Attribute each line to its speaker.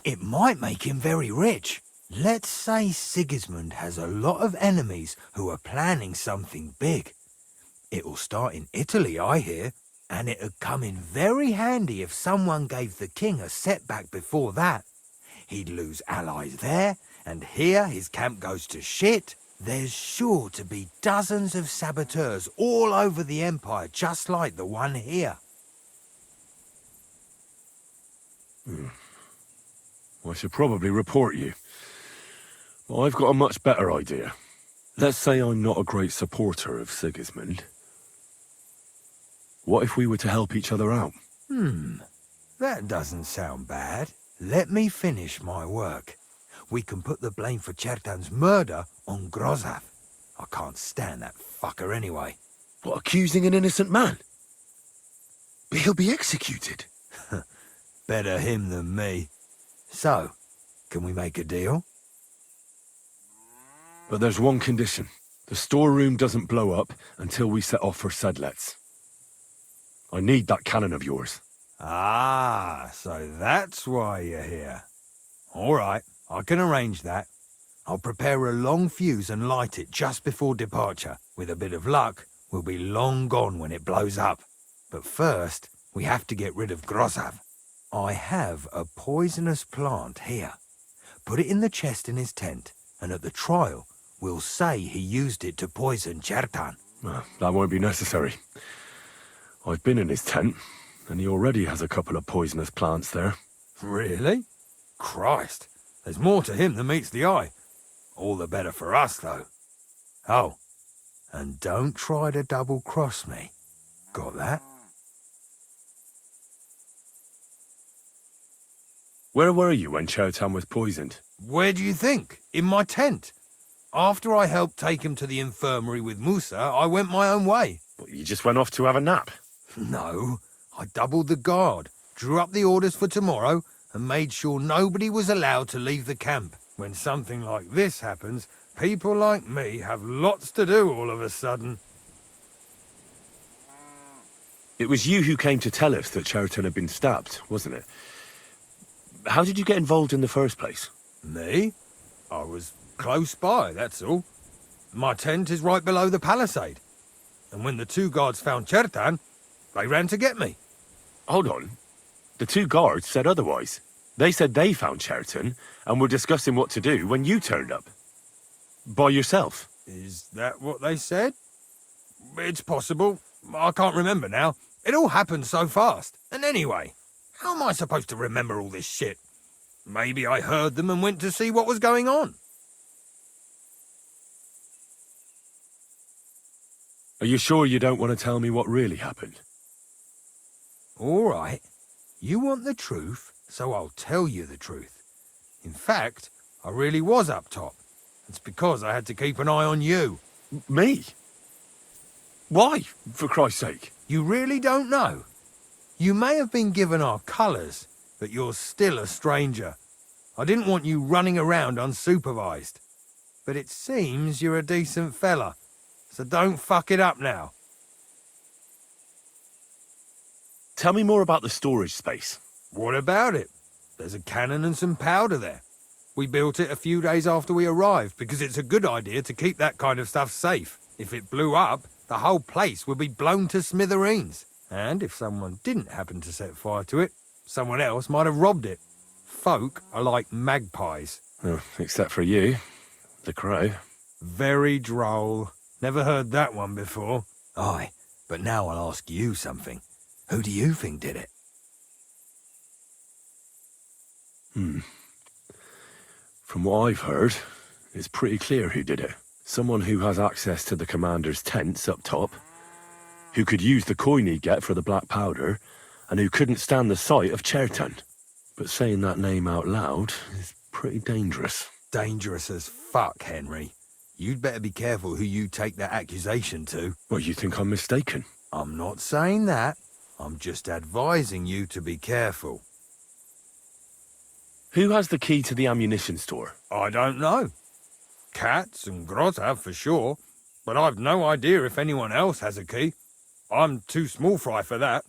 Speaker 1: It might make him very rich. Let's say Sigismund has a lot of enemies who are planning something big. It'll start in Italy, I hear, and it'd come in very handy if someone gave the king a setback before that. He'd lose allies there, and here his camp goes to shit. There's sure to be dozens of saboteurs all over the empire, just like the one here.
Speaker 2: I should probably report you. But I've got a much better idea. Let's say I'm not a great supporter of Sigismund. What if we were to help each other out?
Speaker 1: That doesn't sound bad. Let me finish my work. We can put the blame for Chertan's murder on Grozav. I can't stand that fucker anyway.
Speaker 2: What, accusing an innocent man? But he'll be executed.
Speaker 1: Better him than me. So, can we make a deal?
Speaker 2: But there's one condition. The storeroom doesn't blow up until we set off for Sedlets. I need that cannon of yours.
Speaker 1: Ah, so that's why you're here. All right, I can arrange that. I'll prepare a long fuse and light it just before departure. With a bit of luck, we'll be long gone when it blows up. But first, we have to get rid of Grozav. I have a poisonous plant here. Put it in the chest in his tent, and at the trial, we'll say he used it to poison Chertan.
Speaker 2: That won't be necessary. I've been in his tent, and he already has a couple of poisonous plants there.
Speaker 1: Really? Christ, there's more to him than meets the eye. All the better for us, though. Oh, and don't try to double-cross me. Got that?
Speaker 2: Where were you when Chertan was poisoned?
Speaker 1: Where do you think? In my tent. After I helped take him to the infirmary with Musa, I went my own way.
Speaker 2: Well, you just went off to have a nap?
Speaker 1: No, I doubled the guard, drew up the orders for tomorrow, and made sure nobody was allowed to leave the camp. When something like this happens, people like me have lots to do all of a sudden.
Speaker 2: It was you who came to tell us that Chertan had been stabbed, wasn't it? How did you get involved in the first place?
Speaker 1: Me? I was close by, that's all. My tent is right below the palisade. And when the two guards found Chertan, they ran to get me.
Speaker 2: Hold on. The two guards said otherwise. They said they found Chertan and were discussing what to do when you turned up. By yourself.
Speaker 1: Is that what they said? It's possible. I can't remember now. It all happened so fast. And anyway, how am I supposed to remember all this shit? Maybe I heard them and went to see what was going on.
Speaker 2: Are you sure you don't want to tell me what really happened?
Speaker 1: All right. You want the truth, so I'll tell you the truth. In fact, I really was up top. It's because I had to keep an eye on you.
Speaker 2: Me? Why, for Christ's sake?
Speaker 1: You really don't know? You may have been given our colours, but you're still a stranger. I didn't want you running around unsupervised. But it seems you're a decent fella, so don't fuck it up now.
Speaker 2: Tell me more about the storage space.
Speaker 1: What about it? There's a cannon and some powder there. We built it a few days after we arrived because it's a good idea to keep that kind of stuff safe. If it blew up, the whole place would be blown to smithereens. And if someone didn't happen to set fire to it, someone else might have robbed it. Folk are like magpies.
Speaker 2: Oh, except for you, the crow.
Speaker 1: Very droll. Never heard that one before. Aye, but now I'll ask you something. Who do you think did it?
Speaker 2: From what I've heard, it's pretty clear who did it. Someone who has access to the commander's tents up top, who could use the coin he'd get for the black powder, and who couldn't stand the sight of Chertan. But saying that name out loud is pretty dangerous.
Speaker 1: Dangerous as fuck, Henry. You'd better be careful who you take that accusation to.
Speaker 2: Well, you think I'm mistaken?
Speaker 1: I'm not saying that. I'm just advising you to be careful.
Speaker 2: Who has the key to the ammunition store?
Speaker 1: I don't know. Katz and Grozav for sure, but I've no idea if anyone else has a key. I'm too small fry for that.